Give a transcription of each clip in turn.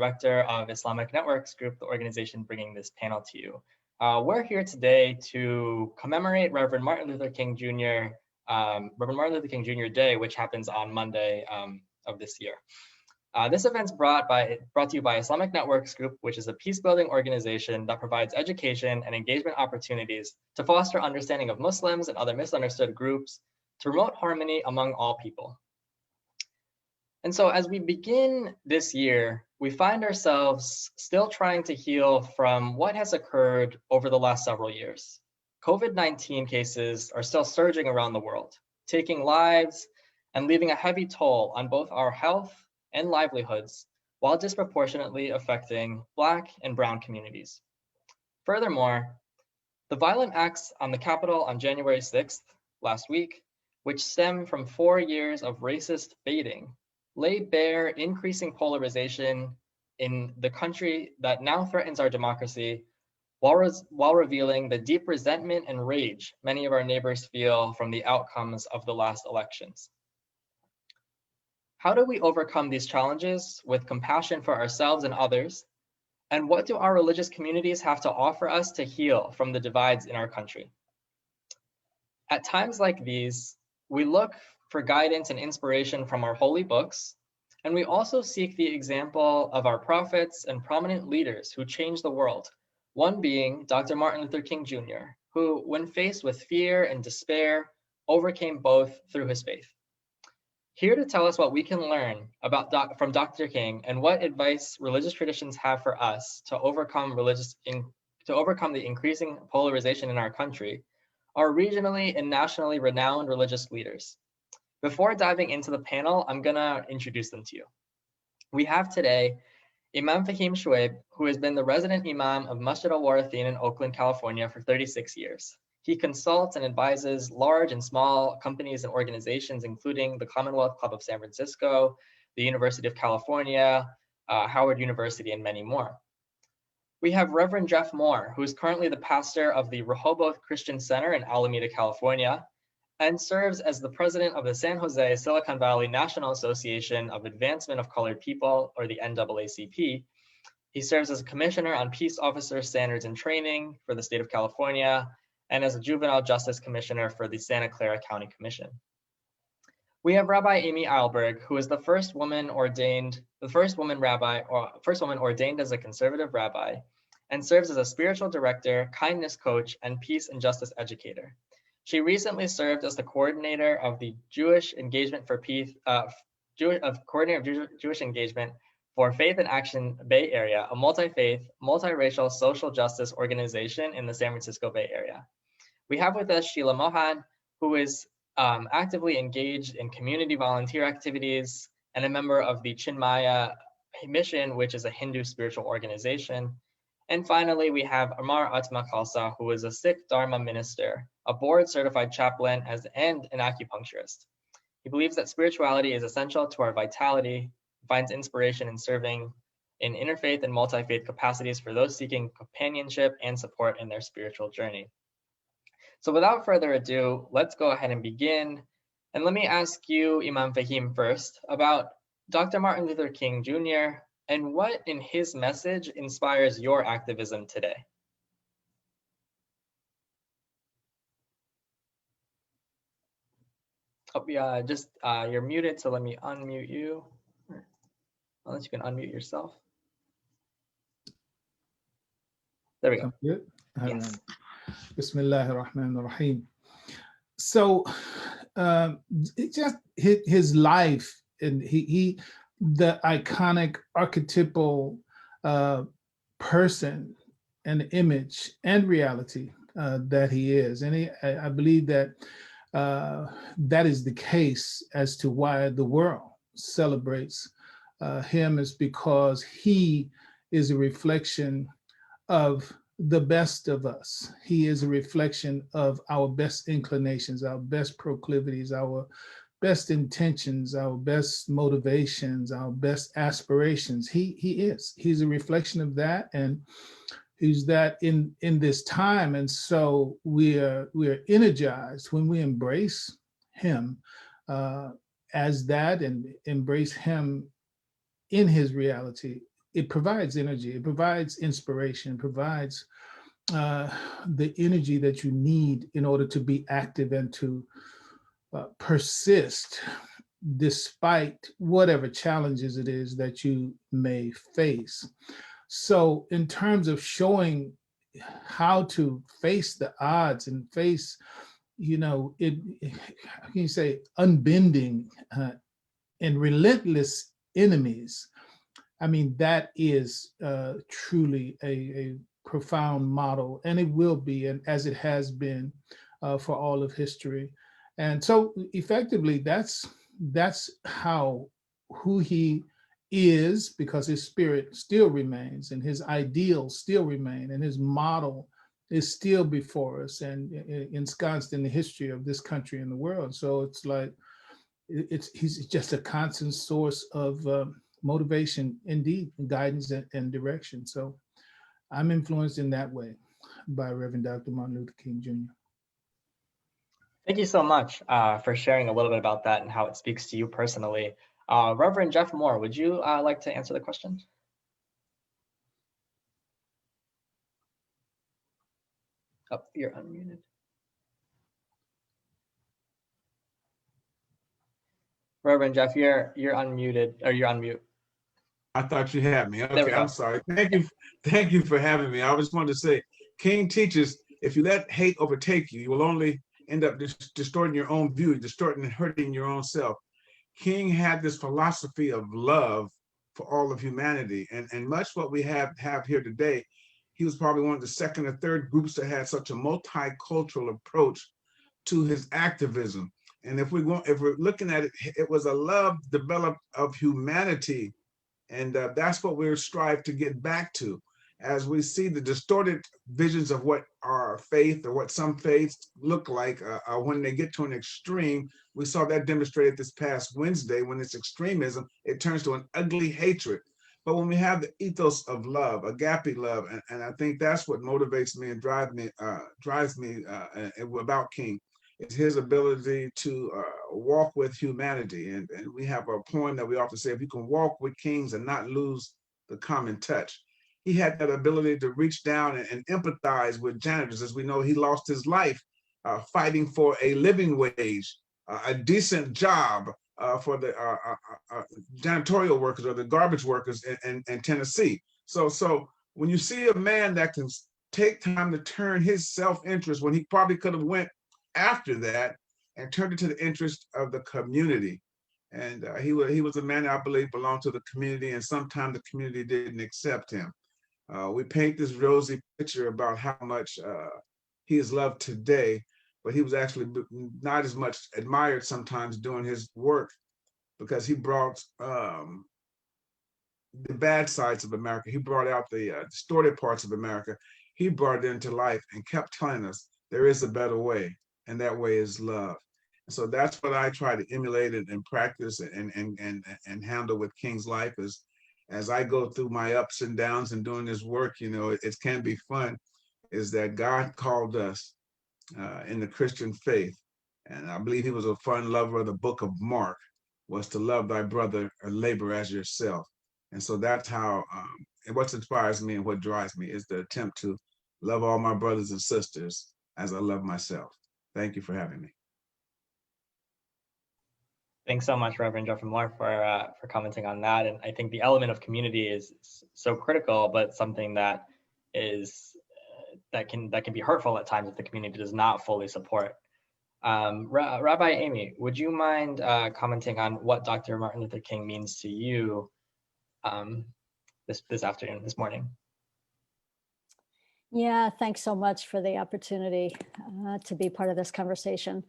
Director of Islamic Networks Group, the organization bringing this panel to you. We're here today to commemorate Reverend Martin Luther King Jr. Reverend Martin Luther King Jr. Day, which happens on Monday of this year. This event's brought to you by Islamic Networks Group, which is a peace-building organization that provides education and engagement opportunities to foster understanding of Muslims and other misunderstood groups to promote harmony among all people. And so as we begin this year, we find ourselves still trying to heal from what has occurred over the last several years. COVID-19 cases are still surging around the world, taking lives and leaving a heavy toll on both our health and livelihoods, while disproportionately affecting Black and Brown communities. Furthermore, the violent acts on the Capitol on January 6th, last week, which stem from 4 years of racist baiting, lay bare increasing polarization in the country that now threatens our democracy, while revealing the deep resentment and rage many of our neighbors feel from the outcomes of the last elections. How do we overcome these challenges with compassion for ourselves and others? And what do our religious communities have to offer us to heal from the divides in our country? At times like these, we look for guidance and inspiration from our holy books, and we also seek the example of our prophets and prominent leaders who changed the world, one being Dr. Martin Luther King Jr., who, when faced with fear and despair, overcame both through his faith. Here to tell us what we can learn from Dr. King and what advice religious traditions have for us to overcome the increasing polarization in our country are regionally and nationally renowned religious leaders. Before diving into the panel, I'm gonna introduce them to you. We have today Imam Fahim Shuaib, who has been the resident Imam of Masjid al-Warathin in Oakland, California for 36 years. He consults and advises large and small companies and organizations, including the Commonwealth Club of San Francisco, the University of California, Howard University, and many more. We have Reverend Jeff Moore, who is currently the pastor of the Rehoboth Christian Center in Alameda, California, and serves as the president of the San Jose Silicon Valley National Association of Advancement of Colored People, or the NAACP. He serves as a commissioner on peace officer standards and training for the state of California, and as a juvenile justice commissioner for the Santa Clara County Commission. We have Rabbi Amy Eilberg, who is the first woman ordained as a conservative rabbi, and serves as a spiritual director, kindness coach, and peace and justice educator. She recently served as the coordinator of the Jewish Engagement for Peace, Jewish Engagement for Faith and Action Bay Area, a multi-faith, multiracial social justice organization in the San Francisco Bay Area. We have with us Sheila Mohan, who is actively engaged in community volunteer activities and a member of the Chinmaya Mission, which is a Hindu spiritual organization. And finally, we have Amar Atma Khalsa, who is a Sikh Dharma minister, a board-certified chaplain, and an acupuncturist. He believes that spirituality is essential to our vitality, finds inspiration in serving in interfaith and multi-faith capacities for those seeking companionship and support in their spiritual journey. So without further ado, let's go ahead and begin. And let me ask you, Imam Fahim, first about Dr. Martin Luther King Jr. and what in his message inspires your activism today? Oh, yeah, you're muted, so let me unmute you. Unless you can unmute yourself. There we go. Yes. Bismillah ar-Rahman ar-Rahim. So just his life, and he the iconic archetypal person and image and reality that he is. And I believe that that is the case as to why the world celebrates him, is because he is a reflection of the best of us. He is a reflection of our best inclinations, our best proclivities, our best intentions, our best motivations, our best aspirations. He's a reflection of that, and he's that in this time. And so we are energized when we embrace him as that, and embrace him in his reality, it provides energy, it provides inspiration, provides the energy that you need in order to be active and to persist despite whatever challenges it is that you may face. So in terms of showing how to face the odds and face, how can you say, unbending and relentless enemies, I mean, that is truly a profound model, and it will be, and as it has been for all of history. And so effectively, that's who he is, because his spirit still remains and his ideals still remain and his model is still before us and ensconced in the history of this country and the world. So it's like, he's just a constant source of motivation, indeed, guidance and direction. So I'm influenced in that way by Reverend Dr. Martin Luther King Jr. Thank you so much for sharing a little bit about that and how it speaks to you personally. Reverend Jeff Moore, would you like to answer the question? Oh, you're unmuted. Reverend Jeff, you're unmuted, or you're on mute. I thought you had me. There we Okay, go. I'm sorry. Thank you for having me. I just wanted to say, King teaches, if you let hate overtake you, you will only end up distorting your own view, distorting and hurting your own self. King had this philosophy of love for all of humanity, and much what we have here today. He was probably one of the second or third groups that had such a multicultural approach to his activism. And if we're looking at it, it was a love developed of humanity. And that's what we're striving to get back to. As we see the distorted visions of what our faith or what some faiths look like when they get to an extreme, we saw that demonstrated this past Wednesday. When it's extremism, it turns to an ugly hatred. But when we have the ethos of love, agape love, and I think that's what motivates me and drives me about King, is his ability to walk with humanity. And we have a poem that we often say, if you can walk with kings and not lose the common touch. He had that ability to reach down and empathize with janitors. As we know, he lost his life fighting for a living wage, a decent job for the janitorial workers or the garbage workers in Tennessee. So when you see a man that can take time to turn his self-interest, when he probably could have went after that and turned it to the interest of the community. And he was a man I believe belonged to the community, and sometimes the community didn't accept him. We paint this rosy picture about how much he is loved today, but he was actually not as much admired sometimes doing his work, because he brought the bad sides of America. He brought out the distorted parts of America. He brought it into life and kept telling us there is a better way, and that way is love. So that's what I try to emulate and practice and handle with King's life. Is as I go through my ups and downs and doing this work, it can be fun, is that God called us in the Christian faith. And I believe he was a fun lover of the book of Mark, was to love thy brother or labor as yourself. And so that's how, and what inspires me and what drives me is the attempt to love all my brothers and sisters as I love myself. Thank you for having me. Thanks so much, Reverend Jeffrey Moore, for commenting on that. And I think the element of community is so critical, but something that is that can be hurtful at times if the community does not fully support. Rabbi Amy, would you mind commenting on what Dr. Martin Luther King means to you this morning? Yeah, thanks so much for the opportunity to be part of this conversation.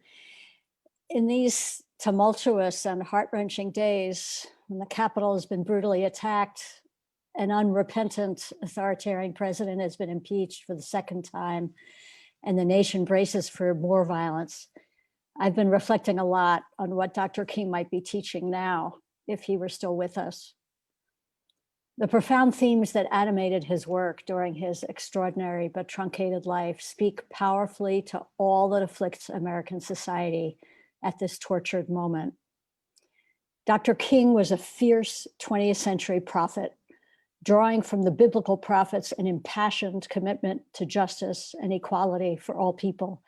In these tumultuous and heart-wrenching days, when the Capitol has been brutally attacked, an unrepentant authoritarian president has been impeached for the second time, and the nation braces for more violence, I've been reflecting a lot on what Dr. King might be teaching now if he were still with us. The profound themes that animated his work during his extraordinary but truncated life speak powerfully to all that afflicts American society at this tortured moment. Dr. King was a fierce 20th century prophet, drawing from the biblical prophets an impassioned commitment to justice and equality for all people.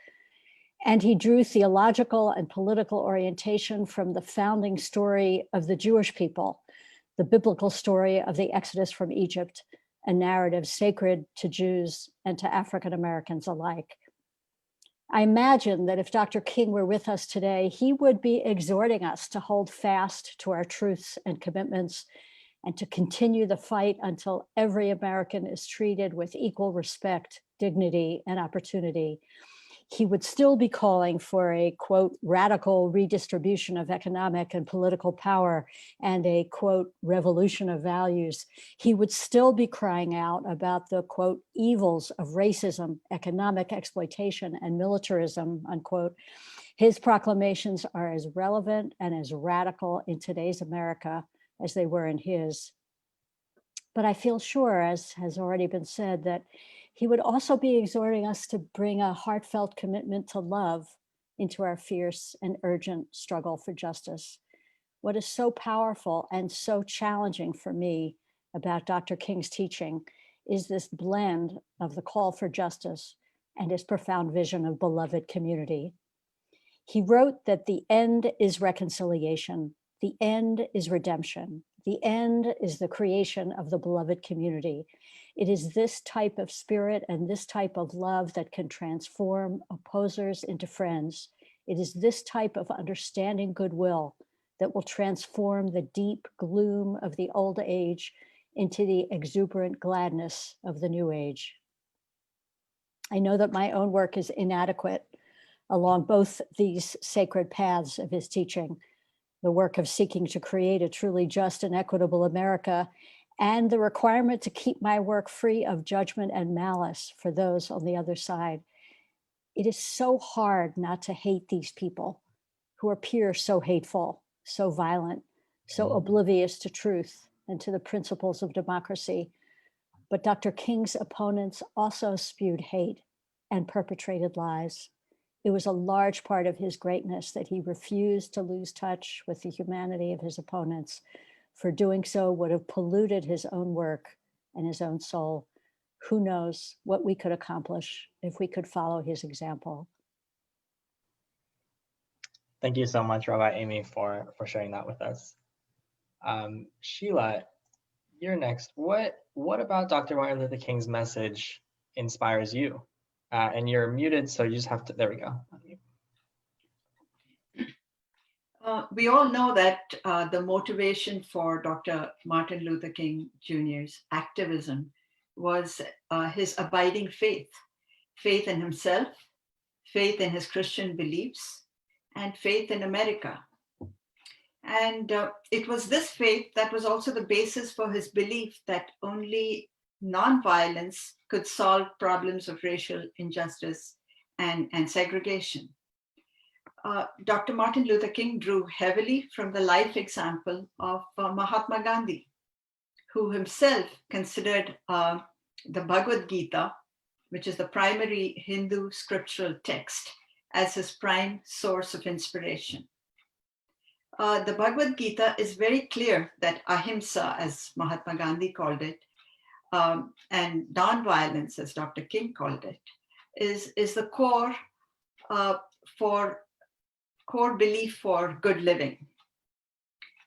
And he drew theological and political orientation from the founding story of the Jewish people, the biblical story of the Exodus from Egypt, a narrative sacred to Jews and to African Americans alike. I imagine that if Dr. King were with us today, he would be exhorting us to hold fast to our truths and commitments and to continue the fight until every American is treated with equal respect, dignity, and opportunity. He would still be calling for a, quote, radical redistribution of economic and political power and a, quote, revolution of values. He would still be crying out about the, quote, evils of racism, economic exploitation, and militarism, unquote. His proclamations are as relevant and as radical in today's America as they were in his. But I feel sure, as has already been said, that he would also be exhorting us to bring a heartfelt commitment to love into our fierce and urgent struggle for justice. What is so powerful and so challenging for me about Dr. King's teaching is this blend of the call for justice and his profound vision of beloved community. He wrote that the end is reconciliation, the end is redemption, the end is the creation of the beloved community. It is this type of spirit and this type of love that can transform opposers into friends. It is this type of understanding goodwill that will transform the deep gloom of the old age into the exuberant gladness of the new age. I know that my own work is inadequate along both these sacred paths of his teaching, the work of seeking to create a truly just and equitable America, and the requirement to keep my work free of judgment and malice for those on the other side. It is so hard not to hate these people who appear so hateful, so violent, so oblivious to truth and to the principles of democracy. But Dr. King's opponents also spewed hate and perpetrated lies. It was a large part of his greatness that he refused to lose touch with the humanity of his opponents. For doing so would have polluted his own work and his own soul. Who knows what we could accomplish if we could follow his example. Thank you so much, Rabbi Amy, for sharing that with us. Sheila, you're next. What about Dr. Martin Luther King's message inspires you? And you're muted, so you just have to, there we go. We all know that the motivation for Dr. Martin Luther King Jr.'s activism was his abiding faith, faith in himself, faith in his Christian beliefs, and faith in America. And it was this faith that was also the basis for his belief that only nonviolence could solve problems of racial injustice and segregation. Dr. Martin Luther King drew heavily from the life example of Mahatma Gandhi, who himself considered the Bhagavad Gita, which is the primary Hindu scriptural text, as his prime source of inspiration. The Bhagavad Gita is very clear that ahimsa, as Mahatma Gandhi called it, and nonviolence, as Dr. King called it, is the core belief for good living.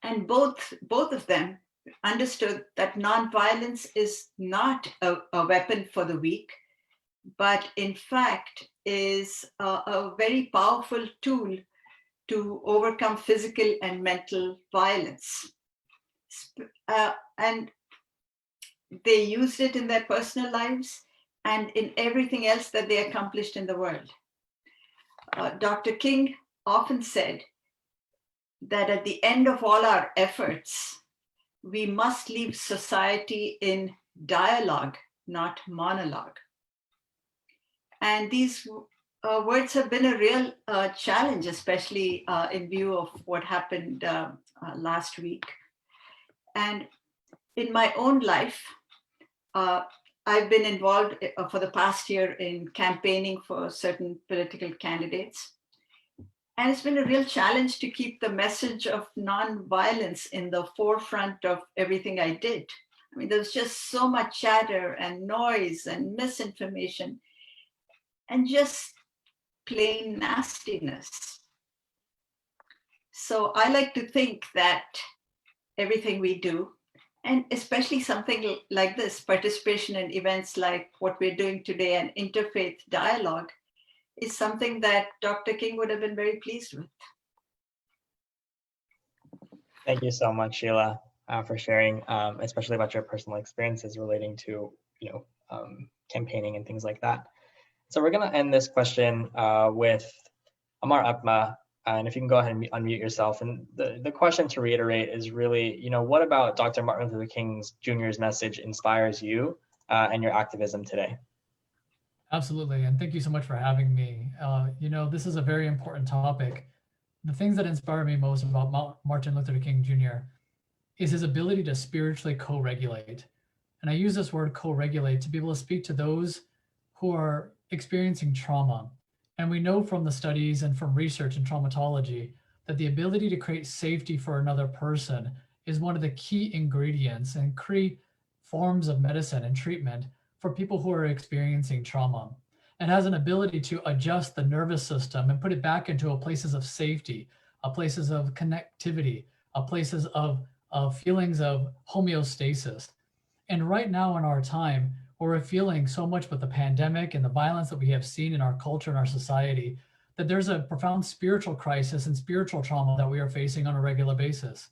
And both of them understood that nonviolence is not a weapon for the weak, but in fact is a very powerful tool to overcome physical and mental violence. And they used it in their personal lives and in everything else that they accomplished in the world. Dr. King often said that at the end of all our efforts, we must leave society in dialogue, not monologue. And these words have been a real challenge, especially in view of what happened last week. And in my own life, I've been involved for the past year in campaigning for certain political candidates. And it's been a real challenge to keep the message of nonviolence in the forefront of everything I did. mean, there's just so much chatter and noise and misinformation and just plain nastiness. So I like to think that everything we do, and especially something like this, participation in events like what we're doing today, an interfaith dialogue, is something that Dr. King would have been very pleased with. Thank you so much, Sheila, for sharing, especially about your personal experiences relating to, campaigning and things like that. So we're going to end this question with Amar Akma, and if you can go ahead and unmute yourself. And the question, to reiterate, is really, what about Dr. Martin Luther King Jr.'s message inspires you and your activism today? Absolutely, and thank you so much for having me. This is a very important topic. The things that inspire me most about Martin Luther King Jr. is his ability to spiritually co-regulate. And I use this word co-regulate to be able to speak to those who are experiencing trauma. And we know from the studies and from research in traumatology that the ability to create safety for another person is one of the key ingredients and key forms of medicine and treatment for people who are experiencing trauma, and has an ability to adjust the nervous system and put it back into places of safety, places of connectivity, places of feelings of homeostasis. And right now in our time, where we're feeling so much with the pandemic and the violence that we have seen in our culture and our society, that there's a profound spiritual crisis and spiritual trauma that we are facing on a regular basis.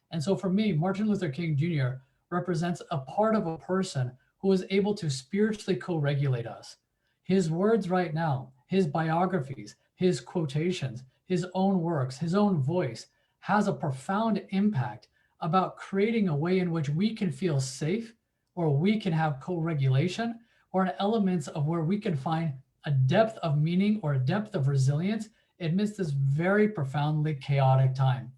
And so for me, Martin Luther King Jr. represents a part of a person who is able to spiritually co-regulate us. His words right now, his biographies, his quotations, his own works, his own voice has a profound impact about creating a way in which we can feel safe, or we can have co-regulation, or an elements of where we can find a depth of meaning or a depth of resilience amidst this very profoundly chaotic time.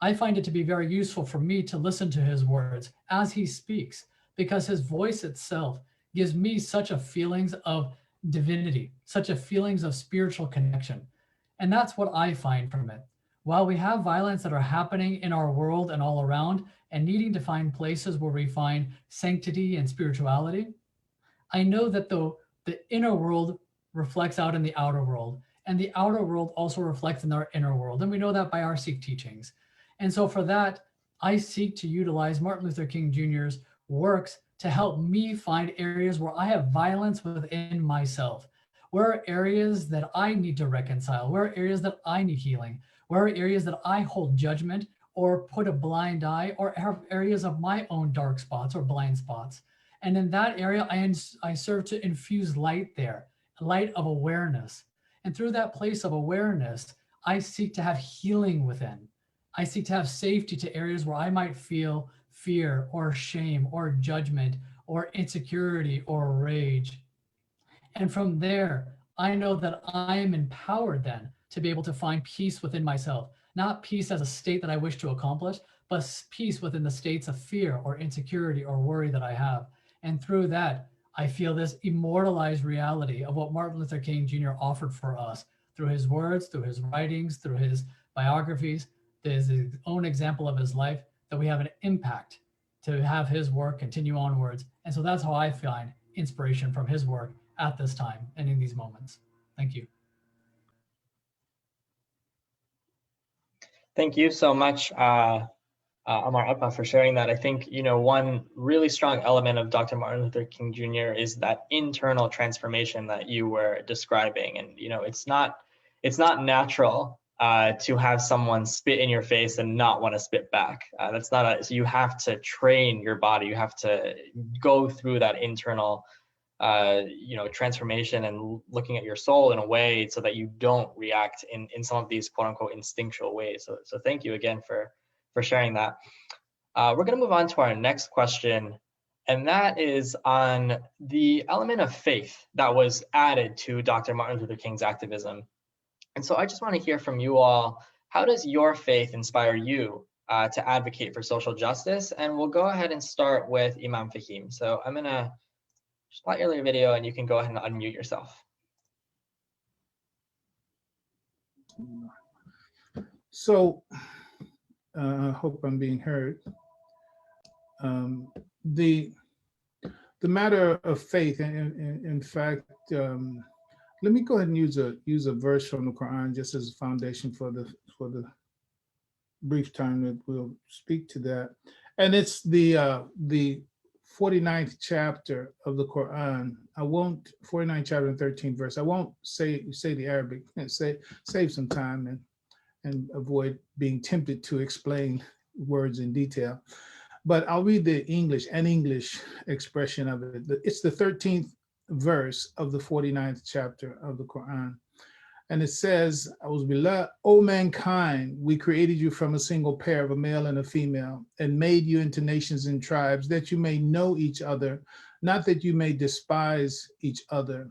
I find it to be very useful for me to listen to his words as he speaks, because his voice itself gives me such a feelings of divinity, such a feelings of spiritual connection. And that's what I find from it. While we have violence that are happening in our world and all around, and needing to find places where we find sanctity and spirituality, I know that the inner world reflects out in the outer world, and the outer world also reflects in our inner world. And we know that by our Sikh teachings. And so for that, I seek to utilize Martin Luther King Jr.'s works to help me find areas where I have violence within myself. Where are areas that I need to reconcile? Where are areas that I need healing? Where are areas that I hold judgment or put a blind eye, or have areas of my own dark spots or blind spots? And in that area, I serve to infuse light there, light of awareness. And through that place of awareness, I seek to have healing within. I seek to have safety to areas where I might feel fear or shame or judgment or insecurity or rage. And from there, I know that I am empowered then to be able to find peace within myself, not peace as a state that I wish to accomplish, but peace within the states of fear or insecurity or worry that I have. And through that, I feel this immortalized reality of what Martin Luther King Jr. offered for us through his words, through his writings, through his biographies, his own example of his life, that we have an impact to have his work continue onwards. And so that's how I find inspiration from his work at this time and in these moments. Thank you. Thank you so much, Amar Akma, for sharing that. I think, one really strong element of Dr. Martin Luther King Jr. is that internal transformation that you were describing. And, it's not natural to have someone spit in your face and not want to spit back. That's not so you have to train your body. You have to go through that internal transformation and looking at your soul in a way so that you don't react in some of these quote unquote instinctual ways. So thank you again for sharing that. We're going to move on to our next question, and that is on the element of faith that was added to Dr. Martin Luther King's activism. And so I just want to hear from you all, how does your faith inspire you to advocate for social justice? And we'll go ahead and start with Imam Fahim. So I'm going to play your video and you can go ahead and unmute yourself. So I hope I'm being heard. the matter of faith, in fact, let me go ahead and use a verse from the Quran just as a foundation for the brief time that we'll speak to that. And it's the 49th chapter of the Quran. 49th chapter and 13th verse. I won't say the Arabic, save some time and avoid being tempted to explain words in detail. But I'll read the English expression of it. It's the 13th verse of the 49th chapter of the Quran. And it says, O mankind, we created you from a single pair of a male and a female, and made you into nations and tribes, that you may know each other, not that you may despise each other.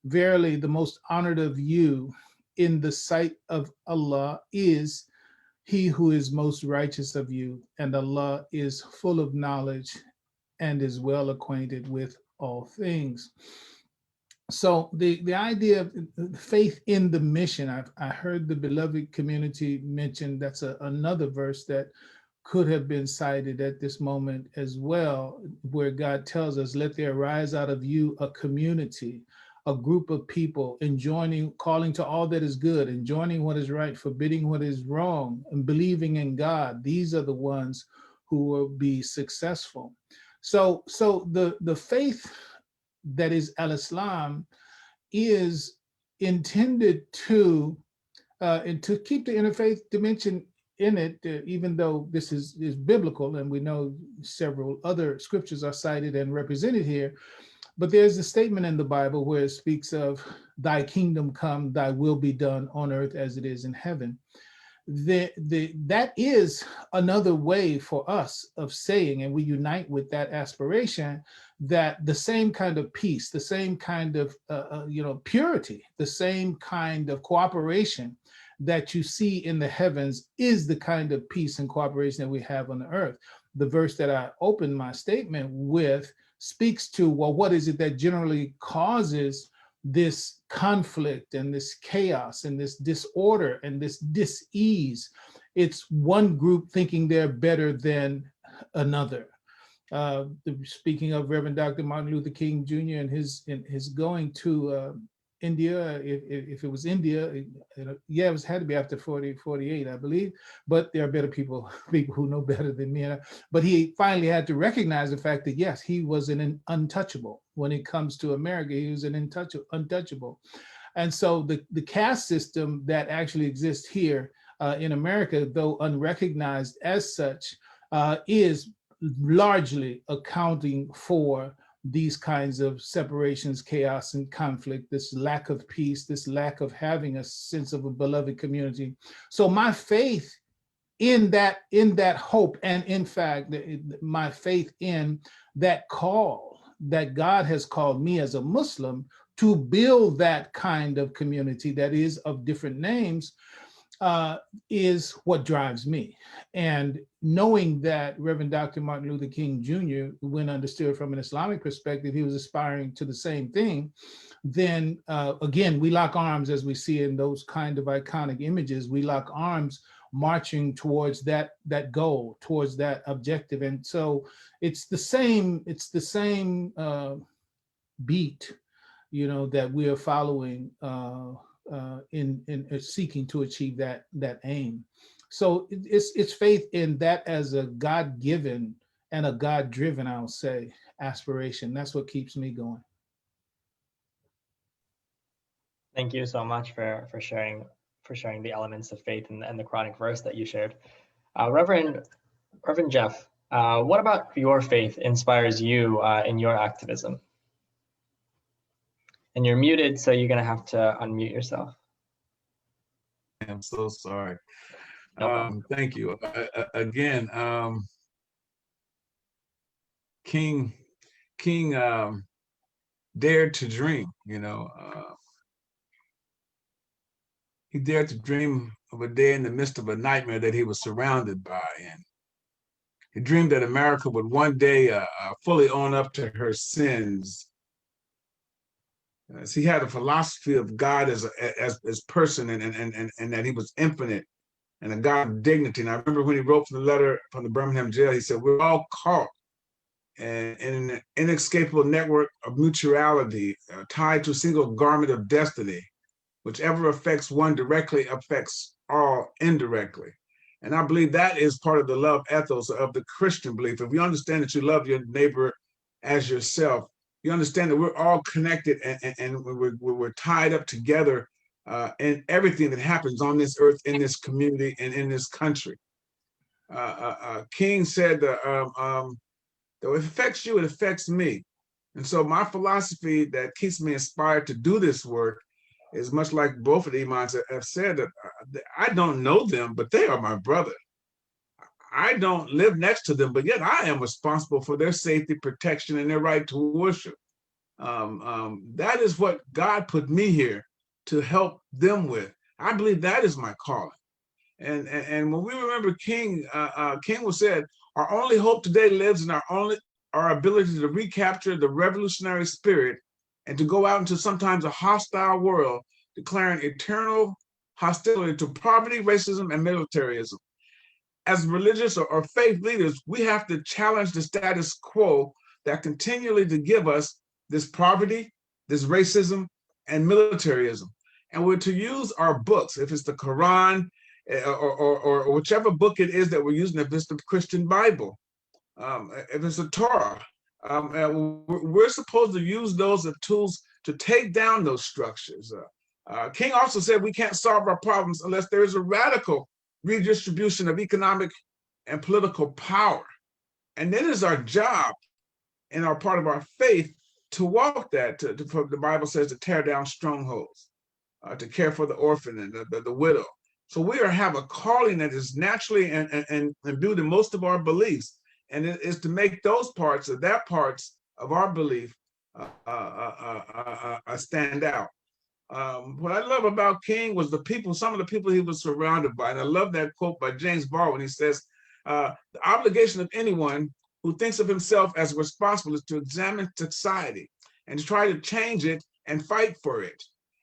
Verily, the most honored of you in the sight of Allah is he who is most righteous of you, and Allah is full of knowledge and is well acquainted with all things. So the idea of faith in the mission, I heard the beloved community mention, that's another verse that could have been cited at this moment as well, where God tells us, let there arise out of you a community, a group of people enjoining, calling to all that is good, enjoining what is right, forbidding what is wrong, and believing in God. These are the ones who will be successful. So the faith that is al-Islam is intended to keep the interfaith dimension in it, even though this is biblical, and we know several other scriptures are cited and represented here. But there's a statement in the Bible where it speaks of thy kingdom come, thy will be done on earth as it is in heaven. That is another way for us of saying, and we unite with that aspiration, that the same kind of peace, the same kind of purity, the same kind of cooperation that you see in the heavens is the kind of peace and cooperation that we have on the earth. The verse that I opened my statement with speaks to, well, what is it that generally causes this conflict and this chaos and this disorder and this dis-ease? It's one group thinking they're better than another. Speaking of Reverend Dr. Martin Luther King Jr. and his going to India, if it was India, it had to be after 48, I believe, but there are better people who know better than me. But he finally had to recognize the fact that, yes, he was an untouchable. When it comes to America, he was an untouchable. And so the caste system that actually exists here in America, though unrecognized as such, is largely accounting for these kinds of separations, chaos, and conflict, this lack of peace, this lack of having a sense of a beloved community. So my faith in that hope, and in fact, my faith in that call that God has called me as a Muslim to build that kind of community that is of different names, is what drives me. And knowing that Reverend Dr. Martin Luther King Jr., when understood from an Islamic perspective, he was aspiring to the same thing, then again, we lock arms, as we see in those kind of iconic images. We lock arms marching towards that goal, towards that objective. And so it's the same beat, that we are following in seeking to achieve that aim. So it's faith in that as a God-given and a God-driven, I'll say, aspiration. That's what keeps me going. Thank you so much for sharing the elements of faith and the Quranic verse that you shared. Reverend Jeff, what about your faith inspires you in your activism? And you're muted, so you're going to have to unmute yourself. I'm so sorry. No problem. Thank you. Again, King dared to dream, he dared to dream of a day in the midst of a nightmare that he was surrounded by. And he dreamed that America would one day fully own up to her sins. He had a philosophy of God as person, and that he was infinite and a God of dignity. And I remember when he wrote the letter from the Birmingham jail, he said, we're all caught and in an inescapable network of mutuality tied to a single garment of destiny. Whichever affects one directly affects all indirectly. And I believe that is part of the love ethos of the Christian belief. If you understand that you love your neighbor as yourself, you understand that we're all connected and we're tied up together in everything that happens on this earth, in this community, and in this country. King said that if it affects you, it affects me. And so my philosophy that keeps me inspired to do this work is much like both of the imams have said, that I don't know them, but they are my brother. I don't live next to them, but yet I am responsible for their safety, protection, and their right to worship. That is what God put me here to help them with. I believe that is my calling. And when we remember King, King was said, our only hope today lives in our ability to recapture the revolutionary spirit and to go out into sometimes a hostile world, declaring eternal hostility to poverty, racism, and militarism. As religious or faith leaders, we have to challenge the status quo that continually to give us this poverty, this racism, and militarism. And we're to use our books, if it's the Quran, or whichever book it is that we're using, if it's the Christian Bible, if it's the Torah, we're supposed to use those as tools to take down those structures. King also said we can't solve our problems unless there is a radical redistribution of economic and political power. And it is our job and our part of our faith to walk that, the Bible says, to tear down strongholds, to care for the orphan and the widow. So we have a calling that is naturally and imbued in most of our beliefs, and it is to make those parts of our belief stand out. What I love about King was some of the people he was surrounded by. And I love that quote by James Baldwin. He says, the obligation of anyone who thinks of himself as responsible is to examine society and to try to change it and fight for it.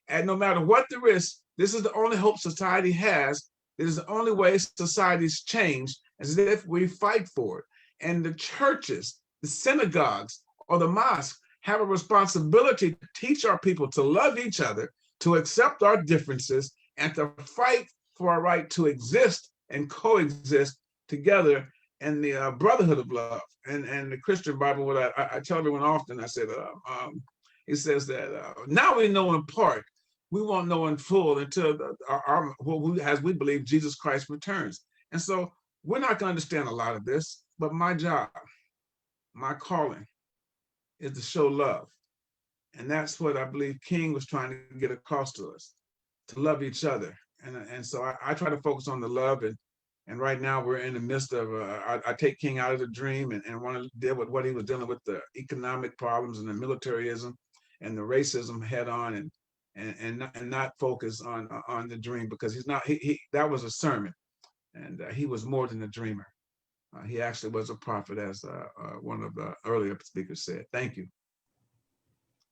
And no matter what the risk, this is the only hope society has. This is the only way societies change, as if we fight for it. And the churches, the synagogues, or the mosques have a responsibility to teach our people to love each other, to accept our differences, and to fight for our right to exist and coexist together in the brotherhood of love. And the Christian Bible, what I tell everyone often, I said, it says that now we know in part, we won't know in full until as we believe Jesus Christ returns. And so we're not going to understand a lot of this, but my job, my calling, is to show love. And that's what I believe King was trying to get across to us, to love each other. And so I try to focus on the love. And right now we're in the midst of, I take King out of the dream and want to deal with what he was dealing with, the economic problems and the militarism and the racism head on, and not focus on the dream, because that was a sermon, and he was more than a dreamer. He actually was a prophet, as one of the earlier speakers said. Thank you.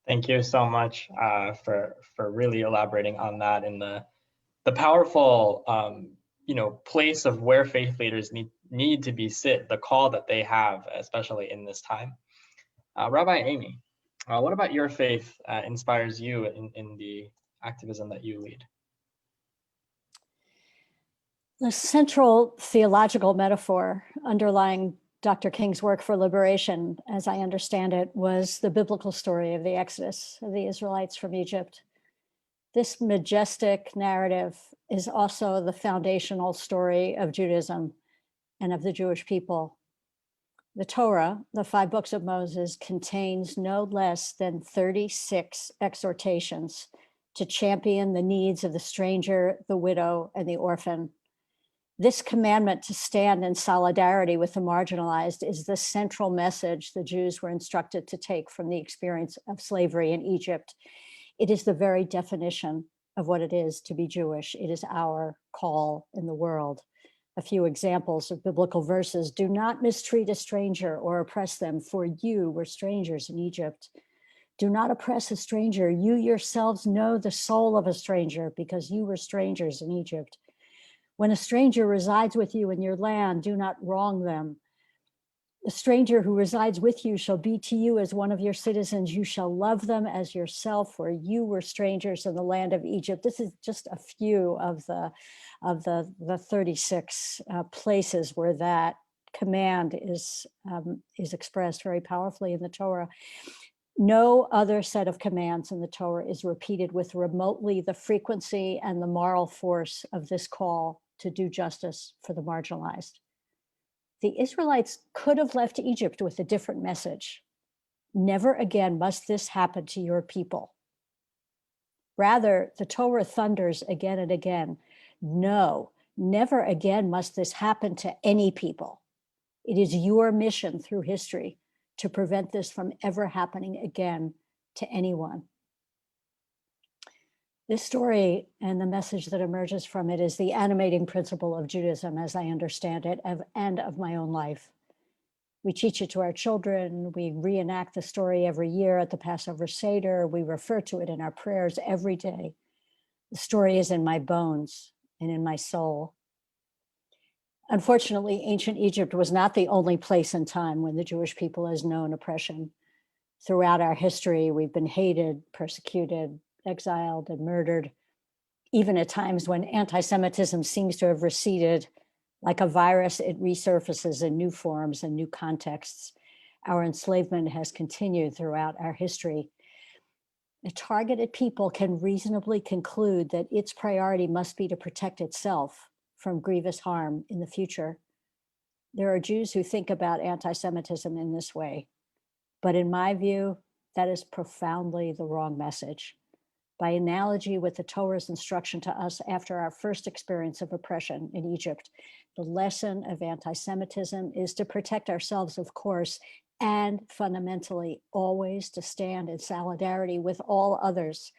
Thank you so much for really elaborating on that, and the powerful place of where faith leaders need to be sit, the call that they have, especially in this time. Rabbi Amy, what about your faith inspires you in the activism that you lead? The central theological metaphor underlying Dr. King's work for liberation, as I understand it, was the biblical story of the Exodus of the Israelites from Egypt. This majestic narrative is also the foundational story of Judaism and of the Jewish people. The Torah, the 5 books of Moses, contains no less than 36 exhortations to champion the needs of the stranger, the widow, and the orphan. This commandment to stand in solidarity with the marginalized is the central message the Jews were instructed to take from the experience of slavery in Egypt. It is the very definition of what it is to be Jewish. It is our call in the world. A few examples of biblical verses: do not mistreat a stranger or oppress them, for you were strangers in Egypt. Do not oppress a stranger. You yourselves know the soul of a stranger, because you were strangers in Egypt. When a stranger resides with you in your land, do not wrong them. The stranger who resides with you shall be to you as one of your citizens. You shall love them as yourself, for you were strangers in the land of Egypt. This is just a few of the 36 places where that command is expressed very powerfully in the Torah. No other set of commands in the Torah is repeated with remotely the frequency and the moral force of this call to do justice for the marginalized. The Israelites could have left Egypt with a different message. Never again must this happen to your people. Rather, the Torah thunders again and again, no, never again must this happen to any people. It is your mission through history to prevent this from ever happening again to anyone. This story and the message that emerges from it is the animating principle of Judaism as I understand it, and of my own life. We teach it to our children. We reenact the story every year at the Passover Seder. We refer to it in our prayers every day. The story is in my bones and in my soul. Unfortunately, ancient Egypt was not the only place and time when the Jewish people has known oppression. Throughout our history, we've been hated, persecuted, exiled, and murdered, even at times when anti-Semitism seems to have receded. Like a virus, it resurfaces in new forms and new contexts. Our enslavement has continued throughout our history. A targeted people can reasonably conclude that its priority must be to protect itself from grievous harm in the future. There are Jews who think about anti-Semitism in this way, but in my view, that is profoundly the wrong message. By analogy with the Torah's instruction to us after our first experience of oppression in Egypt, the lesson of anti-Semitism is to protect ourselves, of course, and fundamentally always to stand in solidarity with all others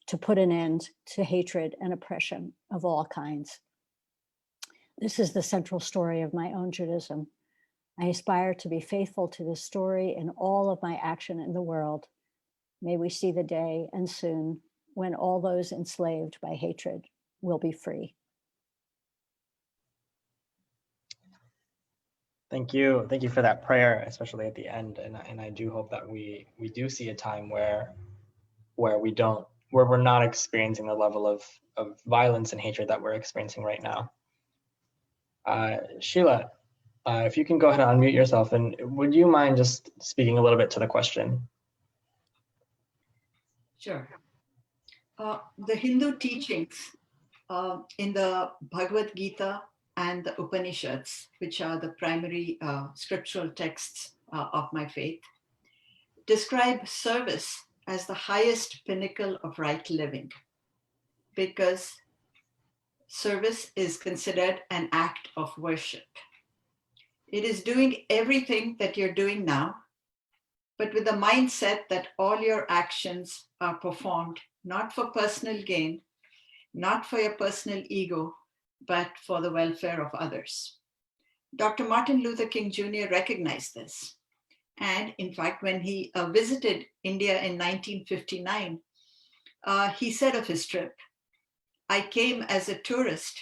to put an end to hatred and oppression of all kinds. This is the central story of my own Judaism. I aspire to be faithful to this story in all of my action in the world. May we see the day, and soon, when all those enslaved by hatred will be free. Thank you. Thank you for that prayer, especially at the end. And I do hope that we do see a time where we're not experiencing the level of violence and hatred that we're experiencing right now. Sheila, if you can go ahead and unmute yourself, and would you mind just speaking a little bit to the question? Sure. The Hindu teachings in the Bhagavad Gita and the Upanishads, which are the primary scriptural texts of my faith, describe service as the highest pinnacle of right living, because service is considered an act of worship. It is doing everything that you're doing now, but with the mindset that all your actions are performed not for personal gain, not for your personal ego, but for the welfare of others. Dr. Martin Luther King Jr. recognized this. And in fact, when he visited India in 1959, he said of his trip, "I came as a tourist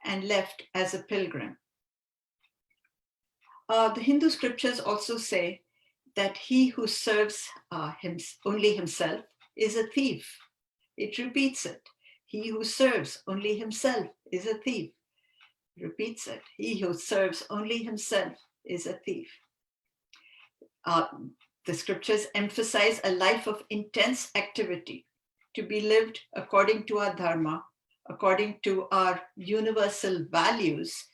and left as a pilgrim." The Hindu scriptures also say that he who serves only himself is a thief. It repeats it. He who serves only himself is a thief. Repeats it. He who serves only himself is a thief. The scriptures emphasize a life of intense activity to be lived according to our dharma, according to our universal values,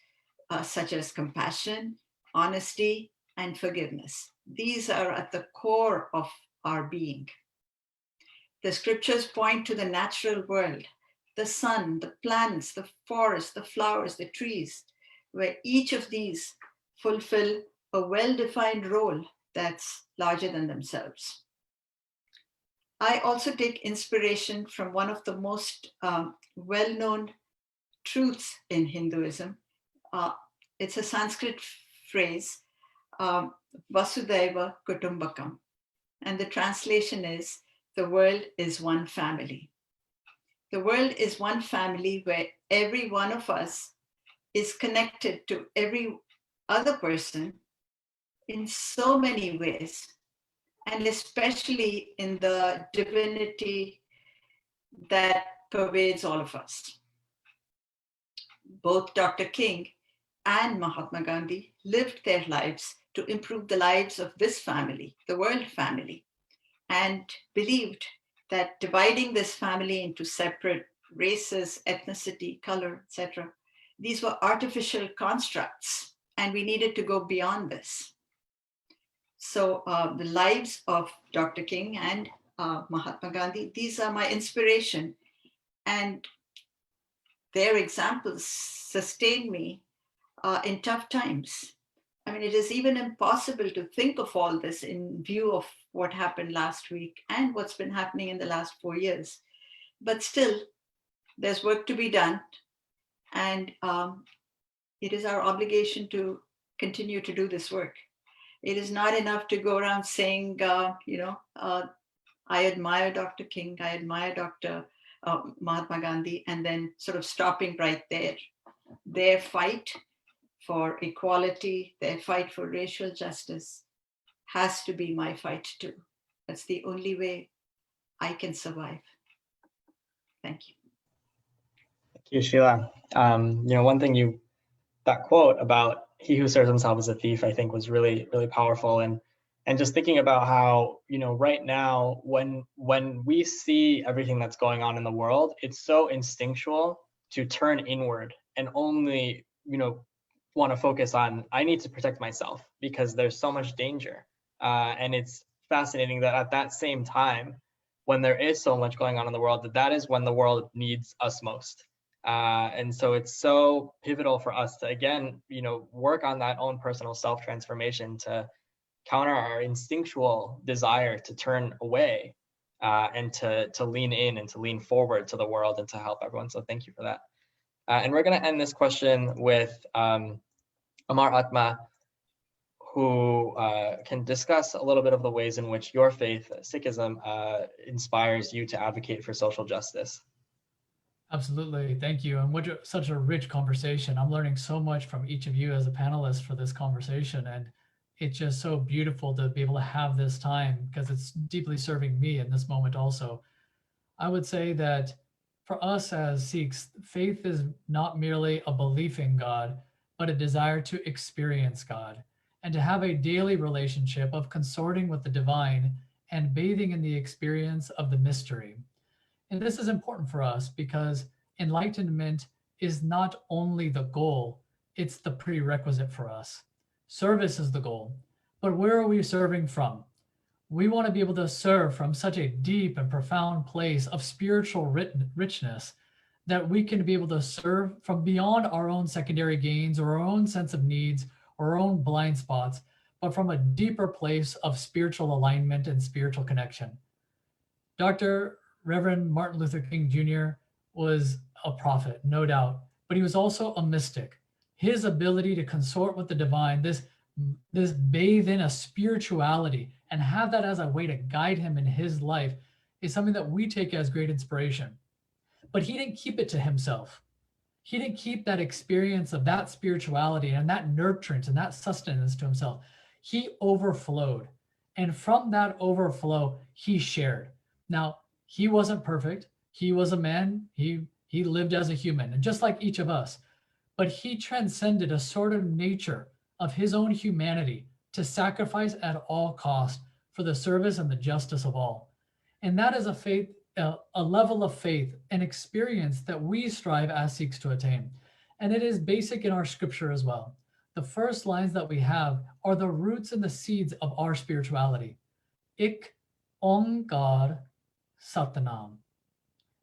such as compassion, honesty, and forgiveness. These are at the core of our being. The scriptures point to the natural world, the sun, the plants, the forest, the flowers, the trees, where each of these fulfill a well-defined role that's larger than themselves. I also take inspiration from one of the most well-known truths in Hinduism. It's a Sanskrit phrase, Vasudhaiva Kutumbakam. And the translation is, the world is one family. The world is one family where every one of us is connected to every other person in so many ways, and especially in the divinity that pervades all of us. Both Dr. King and Mahatma Gandhi lived their lives to improve the lives of this family, the world family, and believed that dividing this family into separate races, ethnicity, color, etc., these were artificial constructs, and we needed to go beyond this. So the lives of Dr. King and Mahatma Gandhi, these are my inspiration, and their examples sustain me in tough times. I mean, it is even impossible to think of all this in view of what happened last week and what's been happening in the last 4 years. But still, there's work to be done. And it is our obligation to continue to do this work. It is not enough to go around saying, I admire Dr. King, I admire Dr. Mahatma Gandhi, and then sort of stopping right there. Their fight for equality, their fight for racial justice has to be my fight too. That's the only way I can survive. Thank you. Thank you, Sheila. One thing that quote about he who serves himself as a thief, I think was really, really powerful. And just thinking about how, right now, when we see everything that's going on in the world, it's so instinctual to turn inward and only, want to focus on, I need to protect myself because there's so much danger. And it's fascinating that at that same time, when there is so much going on in the world, that is when the world needs us most. And so it's so pivotal for us to, again, work on that own personal self-transformation to counter our instinctual desire to turn away and to lean in and to lean forward to the world and to help everyone. So thank you for that. And we're going to end this question with Amar Atma, who can discuss a little bit of the ways in which your faith, Sikhism, inspires you to advocate for social justice. Absolutely. Thank you. And such a rich conversation. I'm learning so much from each of you as a panelist for this conversation. And it's just so beautiful to be able to have this time because it's deeply serving me in this moment also. I would say that for us as Sikhs, faith is not merely a belief in God, but a desire to experience God and to have a daily relationship of consorting with the divine and bathing in the experience of the mystery. And this is important for us because enlightenment is not only the goal, it's the prerequisite for us. Service is the goal, but where are we serving from? We want to be able to serve from such a deep and profound place of spiritual richness that we can be able to serve from beyond our own secondary gains or our own sense of needs or our own blind spots, but from a deeper place of spiritual alignment and spiritual connection. Dr. Reverend Martin Luther King Jr. was a prophet, no doubt, but he was also a mystic. His ability to consort with the divine, this bathe in a spirituality and have that as a way to guide him in his life is something that we take as great inspiration. But he didn't keep it to himself. He didn't keep that experience of that spirituality and that nurturance and that sustenance to himself. He overflowed. And from that overflow, he shared. Now, he wasn't perfect. He was a man. He lived as a human, and just like each of us. But he transcended a sort of nature of his own humanity to sacrifice at all cost for the service and the justice of all. And that is a level of faith and experience that we strive as Sikhs to attain. And it is basic in our scripture as well. The first lines that we have are the roots and the seeds of our spirituality. Ik Onkar Satnam.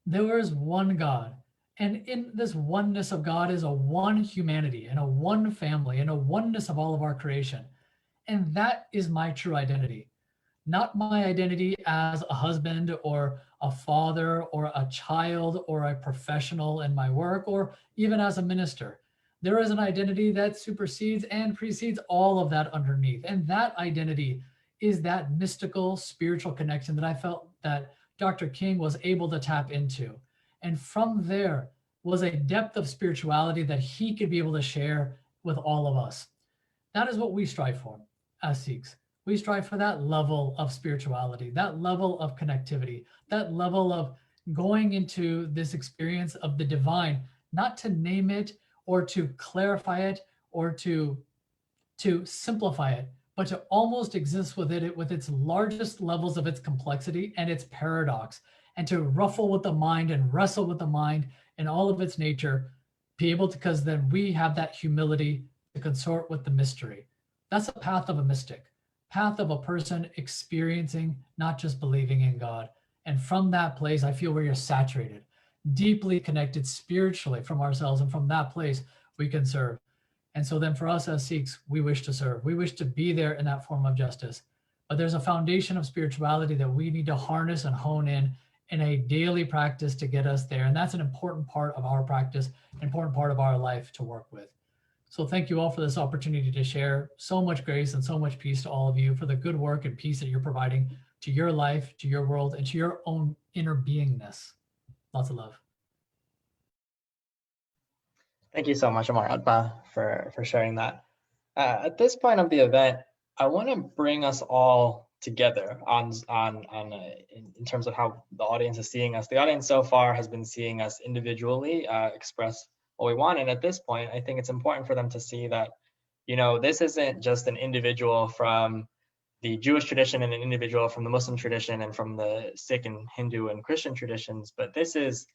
There is one God. And in this oneness of God is a one humanity and a one family and a oneness of all of our creation. And that is my true identity. Not my identity as a husband or a father or a child or a professional in my work or even as a minister. There is an identity that supersedes and precedes all of that underneath. And that identity is that mystical spiritual connection that I felt that Dr. King was able to tap into. And from there was a depth of spirituality that he could be able to share with all of us. That is what we strive for as Sikhs. We strive for that level of spirituality, that level of connectivity, that level of going into this experience of the divine, not to name it or to clarify it or to simplify it, but to almost exist with it with its largest levels of its complexity and its paradox, and to ruffle with the mind and wrestle with the mind in all of its nature, be able to, because then we have that humility to consort with the mystery. That's a path of a mystic, path of a person experiencing, not just believing in God. And from that place, I feel where you're saturated, deeply connected spiritually from ourselves. And from that place, we can serve. And so then for us as Sikhs, we wish to serve. We wish to be there in that form of justice. But there's a foundation of spirituality that we need to harness and hone in a daily practice to get us there. And that's an important part of our practice, important part of our life to work with. So thank you all for this opportunity to share. So much grace and so much peace to all of you for the good work and peace that you're providing to your life, to your world, and to your own inner beingness. Lots of love. Thank you so much, Amar Atma, for sharing that. At this point of the event, I want to bring us all together in terms of how the audience is seeing us. The audience so far has been seeing us individually express what we want, and at this point, I think it's important for them to see that, you know, this isn't just an individual from the Jewish tradition and an individual from the Muslim tradition and from the Sikh and Hindu and Christian traditions, but this is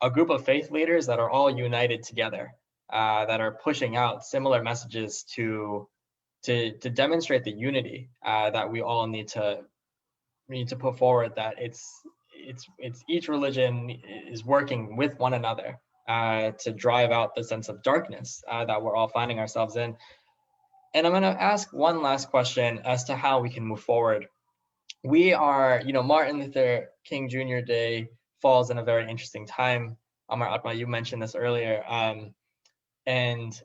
a group of faith leaders that are all united together, that are pushing out similar messages to demonstrate the unity that we all need to put forward. That it's each religion is working with one another to drive out the sense of darkness that we're all finding ourselves in. And I'm going to ask one last question as to how we can move forward. We are, you know, Martin Luther King Jr. Day falls in a very interesting time. Amar Atma, you mentioned this earlier, and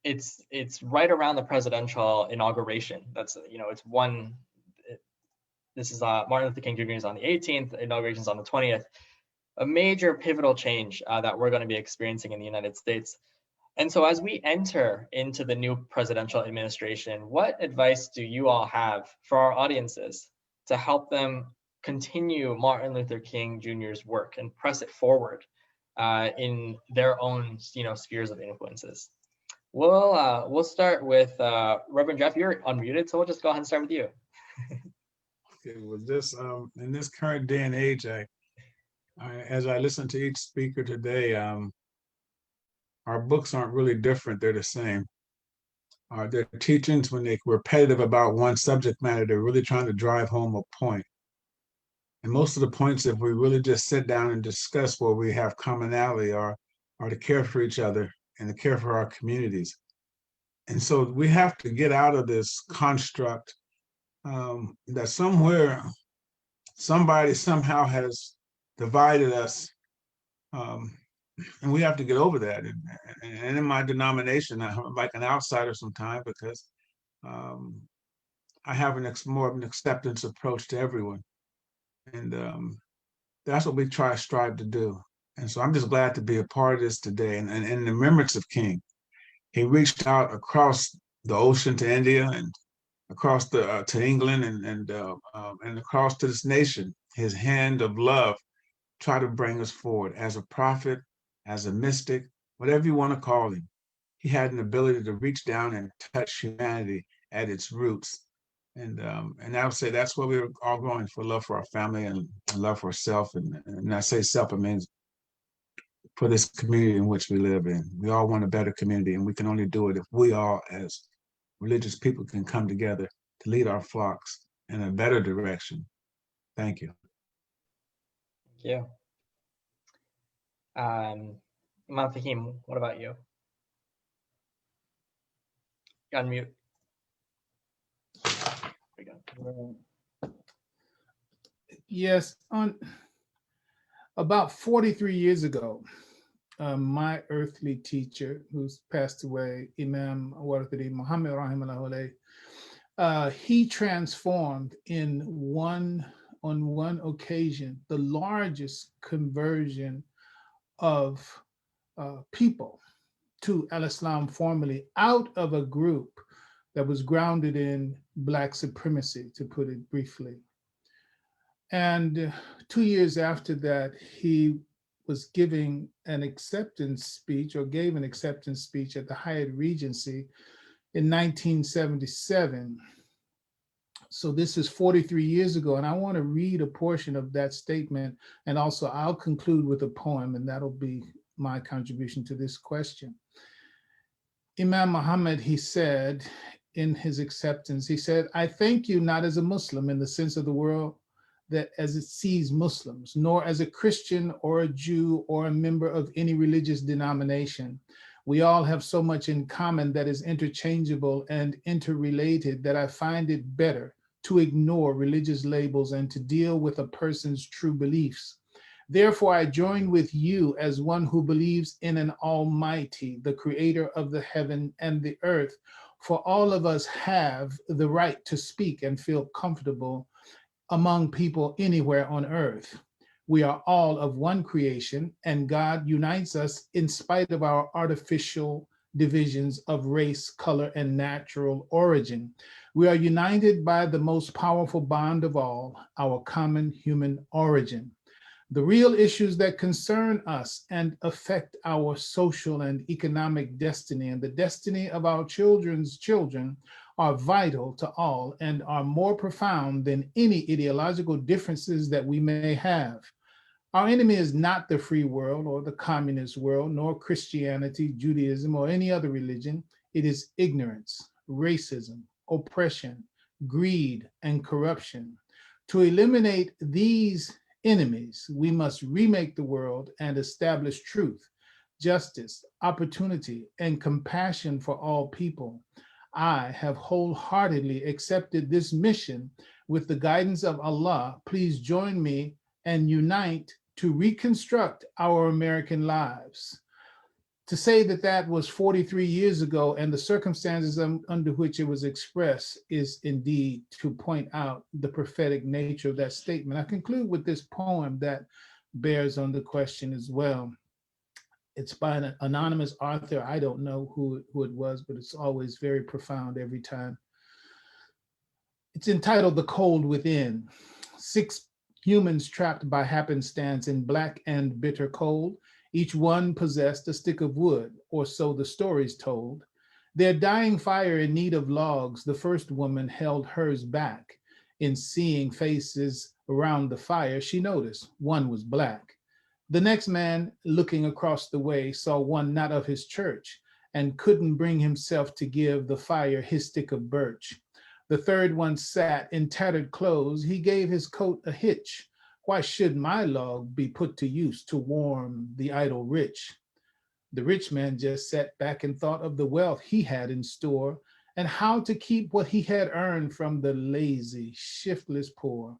it's right around the presidential inauguration. That's, you know, this is Martin Luther King Jr. is on the 18th, inauguration is on the 20th. A major pivotal change that we're going to be experiencing in the United States. And so as we enter into the new presidential administration, what advice do you all have for our audiences to help them continue Martin Luther King Jr.'s work and press it forward in their own, you know, spheres of influences? We'll start with Reverend Jeff. You're unmuted, so we'll just go ahead and start with you. Okay, well, this in this current day and age, as I listen to each speaker today, our books aren't really different; they're the same. Their teachings, when they're repetitive about one subject matter, they're really trying to drive home a point. And most of the points, if we really just sit down and discuss where we have commonality, are to care for each other and to care for our communities. And so we have to get out of this construct that somewhere somebody somehow has divided us, and we have to get over that. And in my denomination, I'm like an outsider sometimes because I have more of an acceptance approach to everyone, and that's what we strive to do. And so I'm just glad to be a part of this today. And in the remembrance of King, he reached out across the ocean to India and across to England and across to this nation. His hand of love tried to bring us forward as a prophet, as a mystic, whatever you want to call him. He had an ability to reach down and touch humanity at its roots. And I would say that's where we were all going, for love for our family and love for self. And I say self, it means for this community in which we live in. We all want a better community, and we can only do it if we all, as religious people, can come together to lead our flocks in a better direction. Thank you. Thank you. Imam Fahim, what about you? You're on mute. Yes, about 43 years ago, my earthly teacher, who's passed away, Imam Warthadi Muhammad Rahimahullah, he transformed on one occasion the largest conversion of people to Al-Islam formally out of a group that was grounded in Black supremacy, to put it briefly. And 2 years after that, he was giving an acceptance speech, or gave an acceptance speech at the Hyatt Regency in 1977. So this is 43 years ago, and I want to read a portion of that statement, and also I'll conclude with a poem, and that'll be my contribution to this question. Imam Muhammad, he said in his acceptance, he said, "I thank you not as a Muslim in the sense of the world that as it sees Muslims, nor as a Christian or a Jew or a member of any religious denomination. We all have so much in common that is interchangeable and interrelated that I find it better to ignore religious labels and to deal with a person's true beliefs. Therefore, I join with you as one who believes in an Almighty, the creator of the heaven and the earth. For all of us have the right to speak and feel comfortable among people anywhere on earth. We are all of one creation, and God unites us in spite of our artificial divisions of race, color, and natural origin. We are united by the most powerful bond of all, our common human origin. The real issues that concern us and affect our social and economic destiny and the destiny of our children's children are vital to all and are more profound than any ideological differences that we may have. Our enemy is not the free world or the communist world, nor Christianity, Judaism, or any other religion. It is ignorance, racism, oppression, greed, and corruption. To eliminate these enemies, we must remake the world and establish truth, justice, opportunity, and compassion for all people. I have wholeheartedly accepted this mission with the guidance of Allah. Please join me and unite to reconstruct our American lives." To say that that was 43 years ago and the circumstances under which it was expressed is indeed to point out the prophetic nature of that statement. I conclude with this poem that bears on the question as well. It's by an anonymous author. I don't know who it was, but it's always very profound every time. It's entitled "The Cold Within." 6 humans trapped by happenstance in black and bitter cold. Each one possessed a stick of wood, or so the stories told. Their dying fire in need of logs, the first woman held hers back. In seeing faces around the fire, she noticed one was black. The next man, looking across the way, saw one not of his church and couldn't bring himself to give the fire his stick of birch. The third one sat in tattered clothes. He gave his coat a hitch. Why should my log be put to use to warm the idle rich? The rich man just sat back and thought of the wealth he had in store and how to keep what he had earned from the lazy, shiftless poor.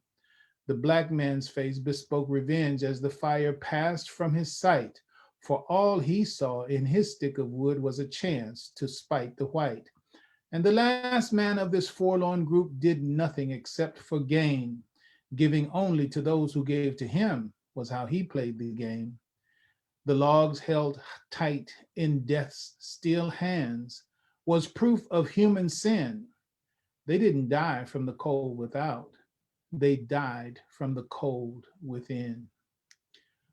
The black man's face bespoke revenge as the fire passed from his sight, for all he saw in his stick of wood was a chance to spite the white. And the last man of this forlorn group did nothing except for gain. Giving only to those who gave to him was how he played the game. The logs held tight in death's still hands was proof of human sin. They didn't die from the cold without. They died from the cold within.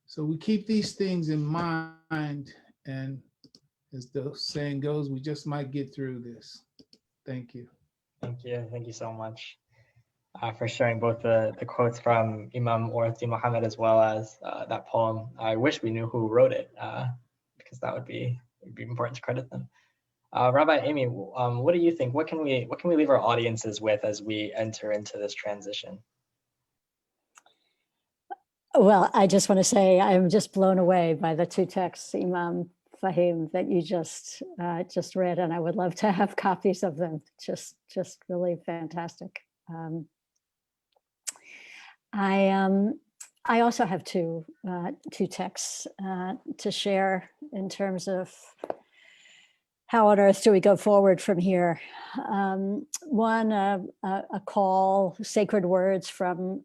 So we keep these things in mind, and as the saying goes, we just might get through this. Thank you. Thank you so much for sharing both the quotes from Imam Orati Muhammad as well as that poem. I wish we knew who wrote it because that would be important to credit them. Rabbi Amy, what do you think? What can we leave our audiences with as we enter into this transition? Well, I just want to say I'm just blown away by the 2 texts, Imam Fahim, that you just read, and I would love to have copies of them. Just really fantastic. I also have two texts to share in terms of how on earth do we go forward from here. One, a call, sacred words from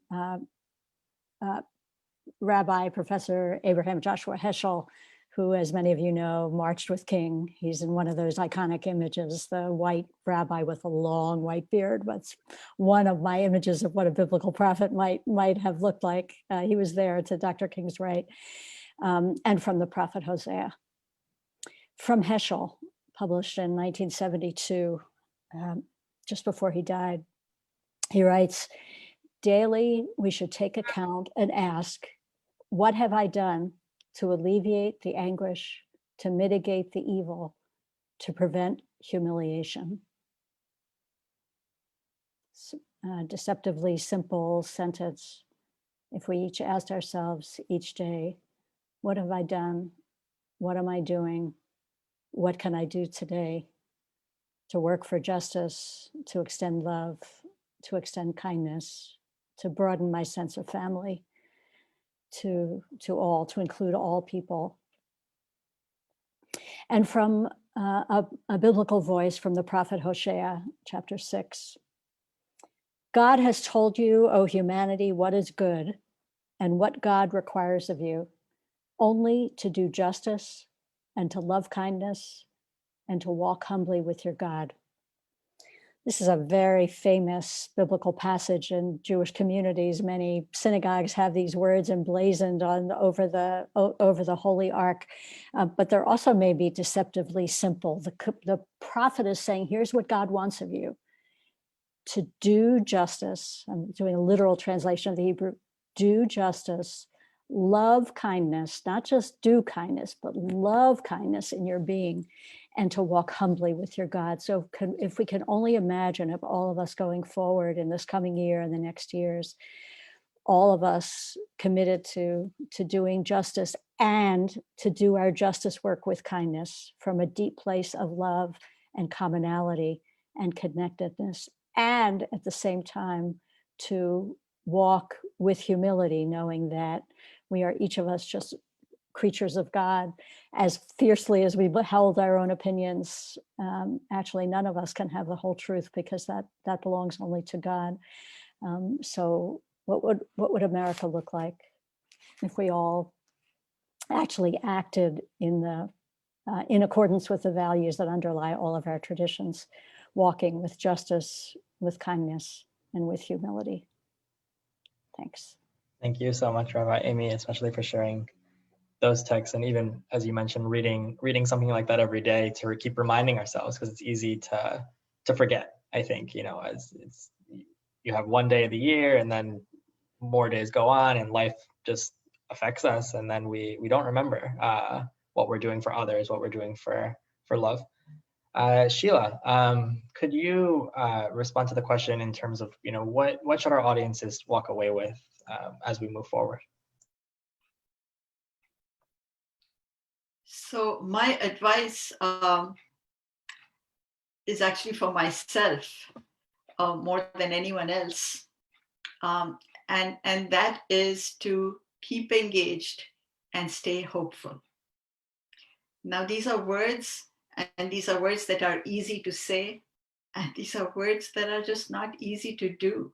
Rabbi Professor Abraham Joshua Heschel, who, as many of you know, marched with King. He's in one of those iconic images, the white rabbi with a long white beard. That's one of my images of what a biblical prophet might have looked like. He was there to Dr. King's right, and from the prophet Hosea. From Heschel, published in 1972, just before he died, he writes, "Daily we should take account and ask, what have I done to alleviate the anguish, to mitigate the evil, to prevent humiliation?" Deceptively simple sentence. If we each asked ourselves each day, what have I done? What am I doing? What can I do today to work for justice, to extend love, to extend kindness, to broaden my sense of family, to include all people? And from a biblical voice from the prophet Hosea, chapter 6. God has told you, O humanity, what is good and what God requires of you, only to do justice and to love kindness and to walk humbly with your God. This is a very famous biblical passage in Jewish communities. Many synagogues have these words emblazoned over the Holy Ark, but they're also maybe deceptively simple. The prophet is saying, here's what God wants of you: to do justice. I'm doing a literal translation of the Hebrew. Do justice, love kindness, not just do kindness, but love kindness in your being, and to walk humbly with your God. So if we can only imagine of all of us going forward in this coming year and the next years, all of us committed to doing justice and to do our justice work with kindness from a deep place of love and commonality and connectedness, and at the same time to walk with humility, knowing that we are each of us just creatures of God. As fiercely as we held our own opinions, actually none of us can have the whole truth, because that belongs only to God. So what would America look like if we all actually acted in accordance with the values that underlie all of our traditions, walking with justice, with kindness, and with humility? Thanks. Thank you so much, Rabbi Amy, especially for sharing those texts, and even, as you mentioned, reading something like that every day to keep reminding ourselves, because it's easy to forget. I think, as you have one day of the year, and then more days go on, and life just affects us, and then we don't remember what we're doing for others, what we're doing for love. Sheila, could you respond to the question in terms of what should our audiences walk away with as we move forward? So my advice is actually for myself more than anyone else. And that is to keep engaged and stay hopeful. Now, these are words, and these are words that are easy to say, and these are words that are just not easy to do.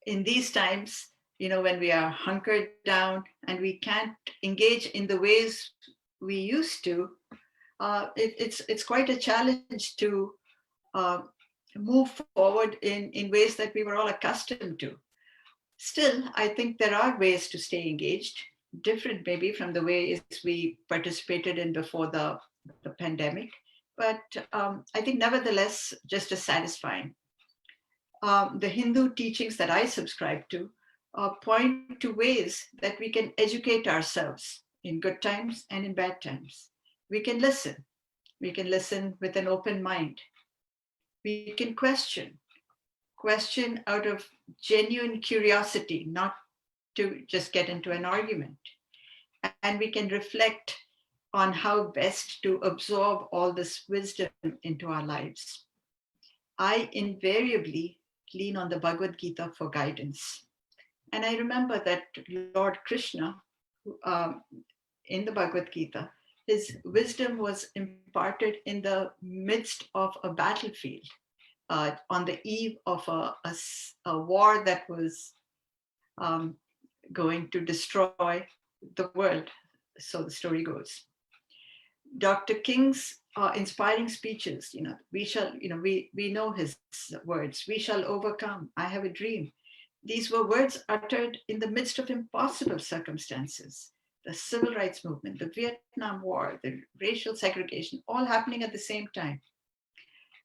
In these times, when we are hunkered down and we can't engage in the ways we used to, it's quite a challenge to move forward in ways that we were all accustomed to. Still, I think there are ways to stay engaged, different maybe from the ways we participated in before the pandemic, but I think nevertheless just as satisfying. The Hindu teachings that I subscribe to point to ways that we can educate ourselves in good times and in bad times. We can listen. We can listen with an open mind. We can question out of genuine curiosity, not to just get into an argument. And we can reflect on how best to absorb all this wisdom into our lives. I invariably lean on the Bhagavad Gita for guidance. And I remember that Lord Krishna, in the Bhagavad Gita, his wisdom was imparted in the midst of a battlefield, on the eve of a war that was going to destroy the world. so the story goes. Dr. King's inspiring speeches, we know his words, we shall overcome, I have a dream. These were words uttered in the midst of impossible circumstances. The civil rights movement, the Vietnam War, the racial segregation, all happening at the same time.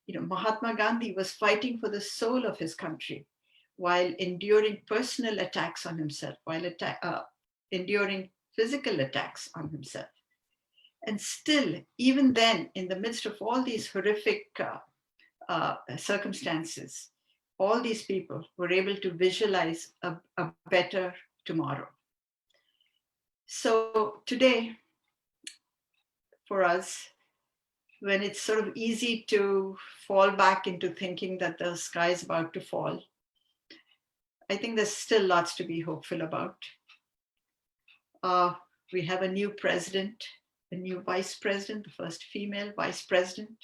Mahatma Gandhi was fighting for the soul of his country while enduring personal attacks on himself, while enduring physical attacks on himself. And still, even then, in the midst of all these horrific circumstances, all these people were able to visualize a better tomorrow. So today, for us, when it's sort of easy to fall back into thinking that the sky is about to fall, I think there's still lots to be hopeful about. We have a new president, a new vice president, the first female vice president,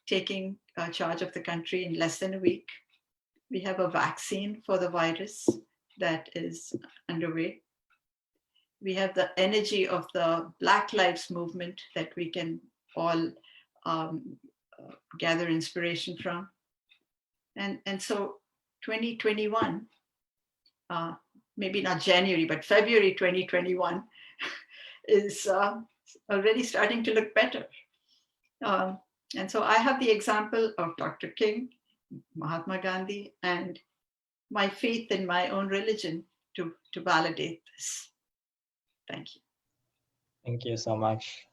taking charge of the country in less than a week. We have a vaccine for the virus that is underway. We have the energy of the Black Lives Movement that we can all gather inspiration from. And so 2021, maybe not January, but February 2021 is already starting to look better. And so I have the example of Dr. King, Mahatma Gandhi, and my faith in my own religion to validate this. Thank you. Thank you so much,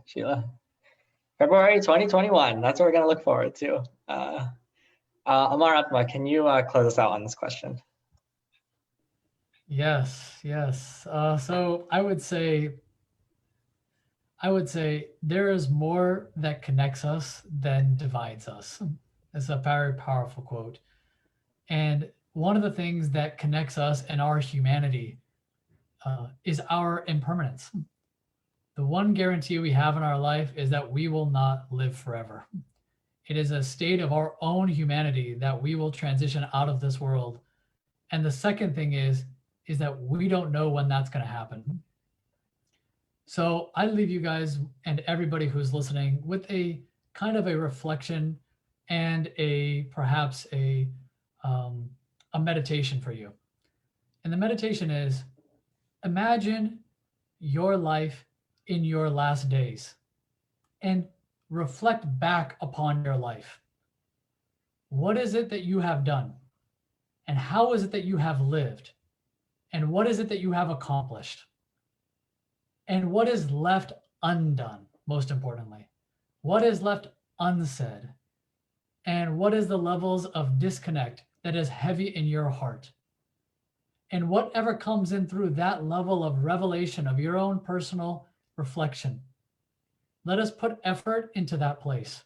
Sheila. February 2021, that's what we're going to look forward to. Amar Atma, can you close us out on this question? Yes. So I would say there is more that connects us than divides us. It's a very powerful quote. And one of the things that connects us and our humanity is our impermanence. The one guarantee we have in our life is that we will not live forever. It is a state of our own humanity that we will transition out of this world. And the second thing is that we don't know when that's going to happen. So I leave you guys and everybody who's listening with a kind of a reflection and perhaps a meditation for you. And the meditation is, imagine your life in your last days and reflect back upon your life. What is it that you have done? And how is it that you have lived? And what is it that you have accomplished? And what is left undone, most importantly? What is left unsaid? And what is the levels of disconnect that is heavy in your heart? And whatever comes in through that level of revelation of your own personal reflection, let us put effort into that place.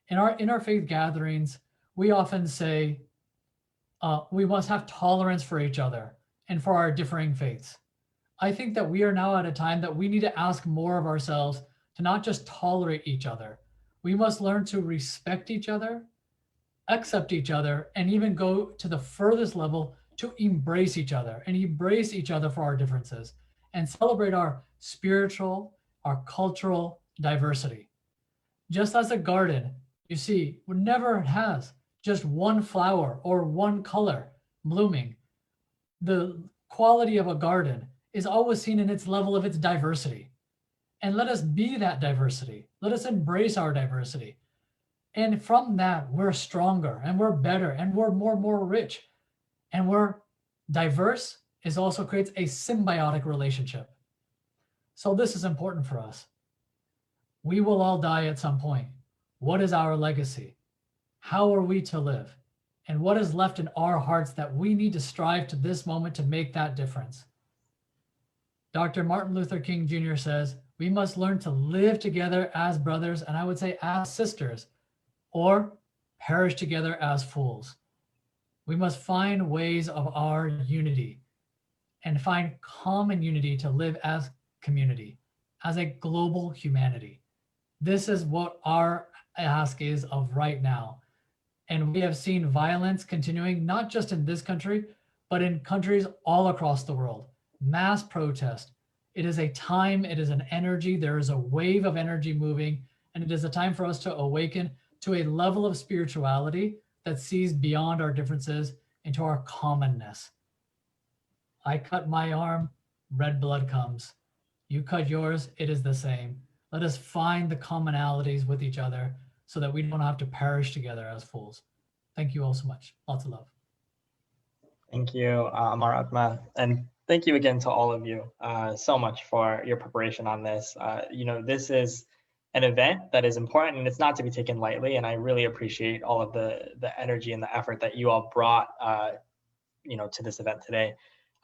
In our interfaith gatherings, we often say we must have tolerance for each other and for our differing faiths. I think that we are now at a time that we need to ask more of ourselves to not just tolerate each other. We must learn to respect each other, accept each other, and even go to the furthest level to embrace each other and embrace each other for our differences and celebrate our spiritual, our cultural diversity. Just as a garden, you see, never has just one flower or one color blooming. The quality of a garden is always seen in its level of its diversity. And let us be that diversity. Let us embrace our diversity. And from that, we're stronger and we're better and we're more rich. And we're diverse is also creates a symbiotic relationship. So this is important for us. We will all die at some point. What is our legacy? How are we to live? And what is left in our hearts that we need to strive to this moment to make that difference? Dr. Martin Luther King Jr. says, we must learn to live together as brothers, and I would say as sisters, or perish together as fools. We must find ways of our unity and find common unity to live as community, as a global humanity. This is what our ask is of right now. And we have seen violence continuing, not just in this country, but in countries all across the world. Mass protest, It is a time, it is an energy, there is a wave of energy moving, and it is a time for us to awaken to a level of spirituality that sees beyond our differences into our commonness. I cut my arm, red blood comes. You cut yours, it is the same. Let us find the commonalities with each other so that we don't have to perish together as fools. Thank you all so much. Lots of love. Thank you, Amar Atma. And thank you again to all of you so much for your preparation on this. This is an event that is important and it's not to be taken lightly. And I really appreciate all of the energy and the effort that you all brought to this event today.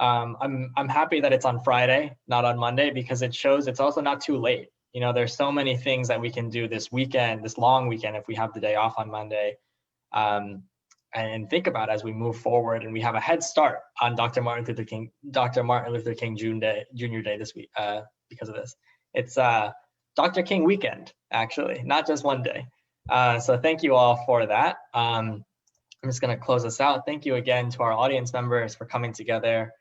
I'm happy that it's on Friday, not on Monday, because it shows it's also not too late. There's so many things that we can do this weekend, this long weekend, if we have the day off on Monday, and think about as we move forward. And we have a head start on Dr. Martin Luther King Jr. Day this week because of this. It's Dr. King weekend, actually, not just one day. So thank you all for that. I'm just going to close this out. Thank you again to our audience members for coming together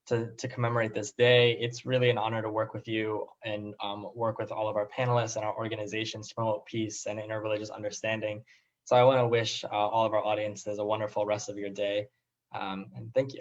to commemorate this day. It's really an honor to work with you and work with all of our panelists and our organizations to promote peace and interreligious understanding. So I want to wish all of our audiences a wonderful rest of your day, and thank you.